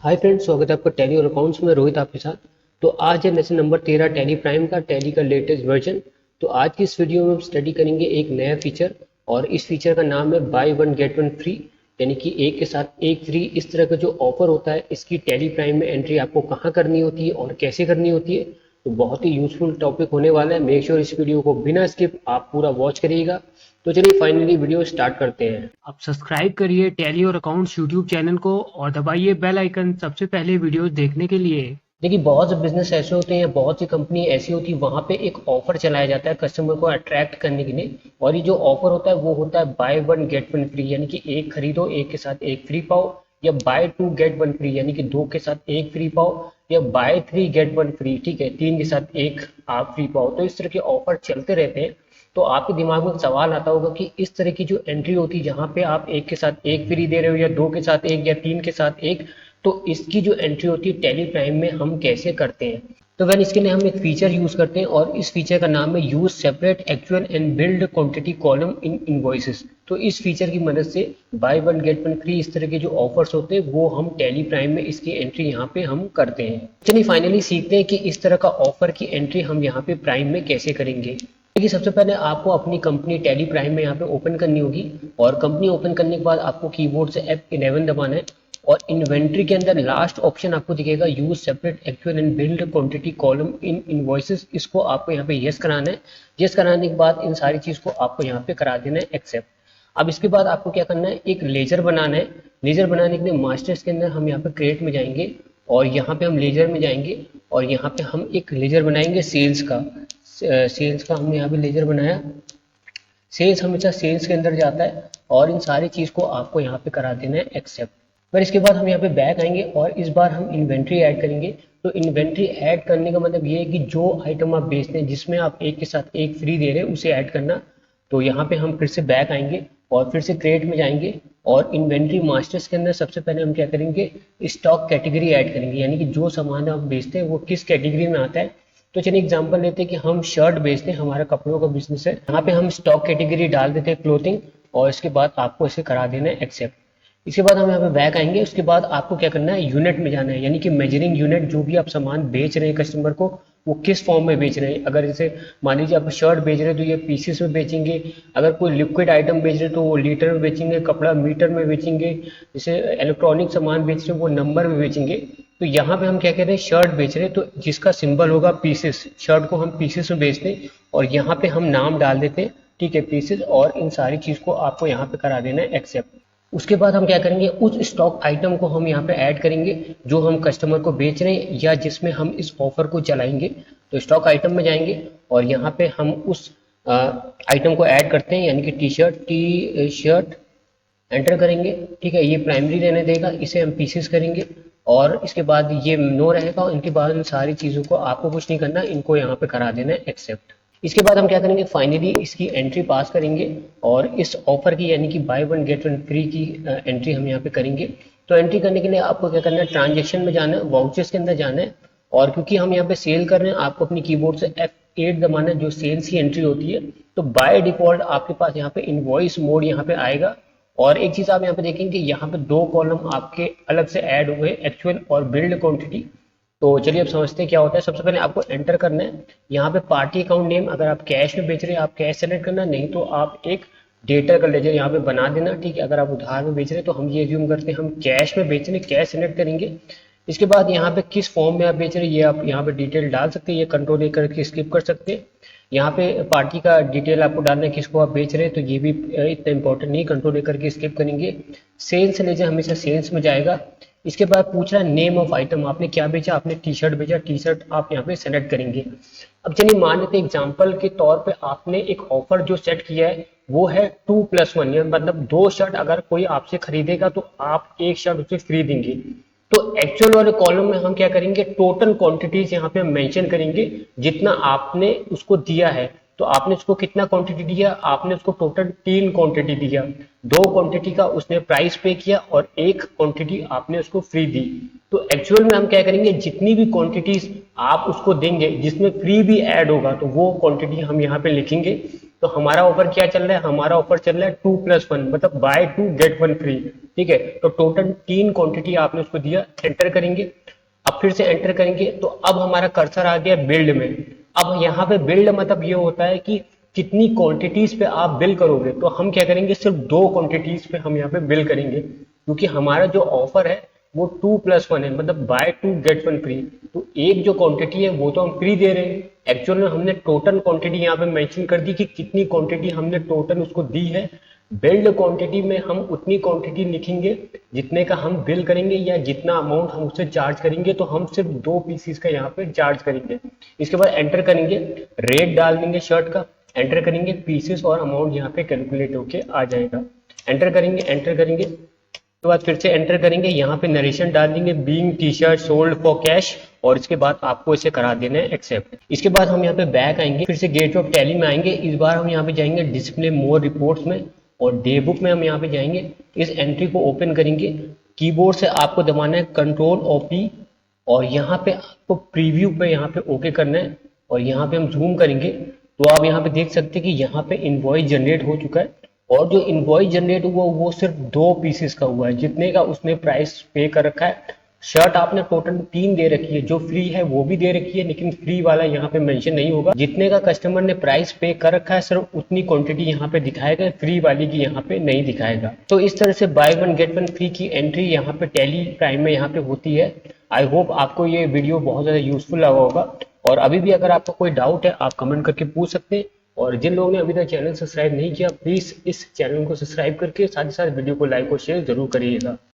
Hi friends, स्वागत है आपका टैली और अकाउंट्स में। रोहित आपके साथ। तो आज है लेसन नंबर 13 टैली प्राइम का, टैली का लेटेस्ट वर्जन। तो आज की इस वीडियो में हम स्टडी करेंगे एक नया फीचर, और इस फीचर का नाम है by one get one free, यानी कि एक के साथ एक फ्री। इस तरह का जो ऑफर होता है, इसकी टैली प्राइम में एंट्री आपको कहाँ करनी होती है और कैसे करनी होती है। तो बहुत ही यूजफुल टॉपिक होने वाला है। मेक श्योर इस वीडियो को बिना स्किप आप पूरा वॉच करिएगा। तो चलिए फाइनली वीडियो स्टार्ट करते हैं। आप सब्सक्राइब करिए टैली और अकाउंट्स यूट्यूब चैनल को और दबाइए बेल आइकन सबसे पहले वीडियोस देखने के लिए। देखिए, बहुत से बिजनेस ऐसे होते हैं, बहुत सी कंपनी ऐसी होती है, वहाँ पे एक ऑफर चलाया जाता है कस्टमर को अट्रैक्ट करने के लिए। और ये जो ऑफर होता है वो होता है by one get one free, यानी कि एक खरीदो एक के साथ एक फ्री पाओ, या buy two get one free, यानी कि दो के साथ एक फ्री पाओ, या buy three get one free, ठीक है, तीन के साथ एक आप फ्री पाओ। तो इस तरह के ऑफर चलते रहते हैं। तो आपके दिमाग में एक सवाल आता होगा कि इस तरह की जो एंट्री होती है जहाँ पे आप एक के साथ एक फ्री दे रहे हो, या दो के साथ एक, या तीन के साथ एक, तो इसकी जो एंट्री होती है टैली प्राइम में हम कैसे करते हैं। तो वैन इसके लिए हम एक फीचर यूज करते हैं, और इस फीचर का नाम है use separate actual and build quantity column in invoices. तो इस फीचर की मदद से by one get one free, इस तरह के जो ऑफर्स होते हैं वो हम टैली प्राइम में इसकी एंट्री यहाँ पे हम करते हैं। चलिए फाइनली सीखते हैं कि इस तरह का ऑफर की एंट्री हम यहाँ पे प्राइम में कैसे करेंगे। देखिए, सबसे पहले आपको अपनी कंपनी टैली प्राइम में यहाँ पे ओपन करनी होगी, और कंपनी ओपन करने के बाद आपको कीबोर्ड से F11 दबाना है, और इन्वेंट्री के अंदर लास्ट ऑप्शन आपको दिखेगा use separate actual and build quantity column in invoices. इसको आपको यहाँ पे यस कराना है। यस कराने के बाद इन सारी चीज़ को आपको यहाँ पे करा देना है एक्सेप्ट। अब इसके बाद आपको क्या करना है, एक लेजर बनाना है। लेजर बनाने के लिए मास्टर्स के अंदर हम यहाँ पे क्रिएट में जाएंगे, और यहाँ पे हम लेजर में जाएंगे, और यहाँ पे हम एक लेजर बनाएंगे सेल्स का। सेल्स का हमने यहाँ पे लेजर बनाया। सेल्स हमेशा सेल्स के अंदर जाता है, और इन सारी चीज़ को आपको यहाँ पे करा देना है एक्सेप्ट। पर इसके बाद हम यहाँ पे बैक आएंगे, और इस बार हम इन्वेंट्री ऐड करेंगे। तो इन्वेंट्री ऐड करने का मतलब ये है कि जो आइटम आप बेचते हैं जिसमें आप एक के साथ एक फ्री दे रहे हैं उसे ऐड करना। तो यहाँ पे हम फिर से बैक आएंगे, और फिर से क्रिएट में जाएंगे, और इन्वेंट्री मास्टर्स के अंदर सबसे पहले हम क्या करेंगे, स्टॉक कैटेगरी ऐड करेंगे, यानी कि जो सामान आप बेचते हैं वो किस कैटेगरी में आता है। तो चलिए एग्जांपल लेते हैं कि हम शर्ट बेचते हैं, हमारा कपड़ों का बिजनेस है। यहाँ पे हम स्टॉक कैटेगरी डाल देते हैं क्लोथिंग, और इसके बाद आपको इसे करा देना है एक्सेप्ट। इसके बाद हम यहाँ पे बैक आएंगे। उसके बाद आपको क्या करना है, यूनिट में जाना है, यानी कि मेजरिंग यूनिट, जो भी आप सामान बेच रहे हैं कस्टमर को वो किस फॉर्म में बेच रहे हैं। अगर जैसे मान लीजिए आप शर्ट बेच रहे हैं तो ये पीसेस में बेचेंगे, अगर कोई लिक्विड आइटम बेच रहे हैं तो वो लीटर में बेचेंगे, कपड़ा मीटर में बेचेंगे, जैसे इलेक्ट्रॉनिक सामान बेच रहे हैं वो नंबर में बेचेंगे। तो यहाँ पे हम क्या कह रहे हैं, शर्ट बेच रहे हैं तो जिसका सिंबल होगा पीसेस, शर्ट को हम पीसेस में बेचते हैं, और यहाँ पे हम नाम डाल देते हैं, ठीक है, पीसेस। और इन सारी चीज़ को आपको यहाँ पे करा देना है एक्सेप्ट। उसके बाद हम क्या करेंगे, उस स्टॉक आइटम को हम यहाँ पे ऐड करेंगे जो हम कस्टमर को बेच रहे हैं, या जिसमें हम इस ऑफर को चलाएंगे। तो स्टॉक आइटम में जाएंगे, और यहाँ पे हम उस आइटम को ऐड करते हैं, यानी कि टी शर्ट एंटर करेंगे, ठीक है। ये प्राइमरी रहने देगा, इसे हम पीसेस करेंगे, और इसके बाद ये नो रहेगा, और इनके बाद इन सारी चीज़ों को आपको कुछ नहीं करना, इनको यहाँ पे करा देना है एक्सेप्ट। इसके बाद हम क्या करेंगे, फाइनली इसकी एंट्री पास करेंगे, और इस ऑफर की, यानी कि by one get one free की एंट्री हम यहाँ पे करेंगे। तो एंट्री करने के लिए आपको क्या करना है, ट्रांजेक्शन में जाना है, वाउचर्स के अंदर जाना है, और क्योंकि हम यहाँ पे सेल कर रहे हैं आपको अपनी कीबोर्ड से F8 दबाना है, जो सेल्स की एंट्री होती है। तो बाय डिफॉल्ट आपके पास यहाँ पे इनवॉइस मोड यहाँ पे आएगा। और एक चीज आप यहाँ पे देखेंगे, यहाँ पे दो कॉलम आपके अलग से ऐड हुए, एक्चुअल और बिल्ड क्वांटिटी। तो चलिए अब समझते हैं क्या होता है। सबसे पहले आपको एंटर करना है यहाँ पे पार्टी अकाउंट नेम। अगर आप कैश में बेच रहे हैं आप कैश सेलेक्ट करना, नहीं तो आप एक डेटर का लेजर यहाँ पे बना देना, ठीक है। अगर आप उधार में बेच रहे हैं तो हम ये एज्यूम करते हैं हम कैश में बेच रहे हैं, कैश सेलेक्ट करेंगे। इसके बाद यहाँ पे किस फॉर्म में आप बेच रहे हैं ये आप यहाँ पे डिटेल डाल सकते हैं, ये कंट्रोल ए करके स्किप कर सकते हैं। यहाँ पे पार्टी का डिटेल आपको डालना है, किसको आप बेच रहे हैं, तो ये भी इतना इंपॉर्टेंट नहीं, कंट्रोल ए करके स्किप करेंगे। सेल्स लेजर हमेशा सेल्स में जाएगा। इसके बाद पूछ रहा है नेम ऑफ आइटम, आपने क्या बेचा, आपने टी शर्ट बेचा, टी शर्ट आप यहाँ पे सेलेक्ट करेंगे। अब चलिए मान लेते हैं एग्जाम्पल के तौर पे आपने एक ऑफर जो सेट किया है वो है 2+1, मतलब दो शर्ट अगर कोई आपसे खरीदेगा तो आप एक शर्ट उसे फ्री देंगे। तो एक्चुअल वाले कॉलम में हम क्या करेंगे, टोटल क्वांटिटीज यहाँ पे मेंशन करेंगे, जितना आपने उसको दिया है। तो आपने उसको कितना क्वांटिटी दिया, आपने उसको टोटल 3 क्वांटिटी दिया, 2 क्वांटिटी का उसने प्राइस पे किया, और 1 क्वांटिटी आपने उसको फ्री दी। तो एक्चुअल में हम क्या करेंगे, जितनी भी क्वांटिटीज आप उसको देंगे जिसमें फ्री भी ऐड होगा तो वो क्वांटिटी हम यहाँ पे लिखेंगे। तो हमारा ऑफर क्या चल रहा है, हमारा ऑफर चल रहा है 2+1, मतलब बाय 2 गेट 1 फ्री। ठीक है, तो टोटल 3 क्वांटिटी आपने उसको दिया, एंटर करेंगे। अब फिर से एंटर करेंगे तो अब हमारा कर्सर आ गया बिल्ड में। अब यहाँ पे बिल्ड मतलब ये होता है कि कितनी क्वांटिटीज पे आप बिल करोगे, तो हम क्या करेंगे, सिर्फ 2 क्वांटिटीज पे हम यहाँ पे बिल करेंगे, क्योंकि हमारा जो ऑफर है वो 2+1 है, मतलब बाय 2 गेट 1 फ्री। तो एक जो क्वांटिटी है वो तो हम फ्री दे रहे हैं, एक्चुअल में हमने टोटल क्वांटिटी यहाँ पे मेंशन कर दी कि कितनी क्वांटिटी हमने टोटल उसको दी है। बिल्ड क्वांटिटी में हम उतनी क्वांटिटी लिखेंगे जितने का हम बिल करेंगे, या जितना अमाउंट हम उससे चार्ज करेंगे, तो हम सिर्फ 2 पीसीस का यहाँ पे चार्ज करेंगे। इसके बाद एंटर करेंगे, रेट डाल देंगे शर्ट का, एंटर करेंगे, पीसेस और अमाउंट यहाँ पे कैलकुलेट होके आ जाएगा। एंटर करेंगे, एंटर करेंगे, उसके बाद फिर से एंटर करेंगे, यहाँ पे नरेशन डाल देंगे, being T shirt sold for cash, और इसके बाद आपको इसे करा देना है एक्सेप्ट। इसके बाद हम यहाँ पे बैक आएंगे, फिर से गेट ऑफ टैली में आएंगे, इस बार हम यहाँ पे जाएंगे डिस्प्ले मोर रिपोर्ट्स में, और डे बुक में हम यहाँ पे जाएंगे, इस एंट्री को ओपन करेंगे, कीबोर्ड से आपको दबाना है कंट्रोल और पी, और यहाँ पे आपको प्रीव्यू पे यहाँ पे ओके करना है, और यहाँ पे हम जूम करेंगे तो आप यहाँ पे देख सकते हैं कि यहाँ पे इनवॉइस जनरेट हो चुका है, और जो इनवॉइस जनरेट हुआ वो सिर्फ 2 पीसेस का हुआ है, जितने का उसने प्राइस पे कर रखा है। शर्ट आपने टोटल 3 दे रखी है, जो फ्री है वो भी दे रखी है, लेकिन फ्री वाला यहाँ पे मेंशन नहीं होगा। जितने का कस्टमर ने प्राइस पे कर रखा है सिर्फ उतनी क्वांटिटी यहाँ पे दिखाएगा, फ्री वाली की यहाँ पे नहीं दिखाएगा। तो इस तरह से बाय 1 गेट 1 फ्री की एंट्री यहाँ पे टैली प्राइम में यहाँ पे होती है। आई होप आपको ये वीडियो बहुत ज़्यादा यूजफुल लगा होगा, और अभी भी अगर आपका कोई डाउट है आप कमेंट करके पूछ सकते हैं। और जिन लोगों ने अभी तक चैनल सब्सक्राइब नहीं किया, प्लीज़ इस चैनल को सब्सक्राइब करके साथ ही साथ वीडियो को लाइक और शेयर जरूर करिएगा।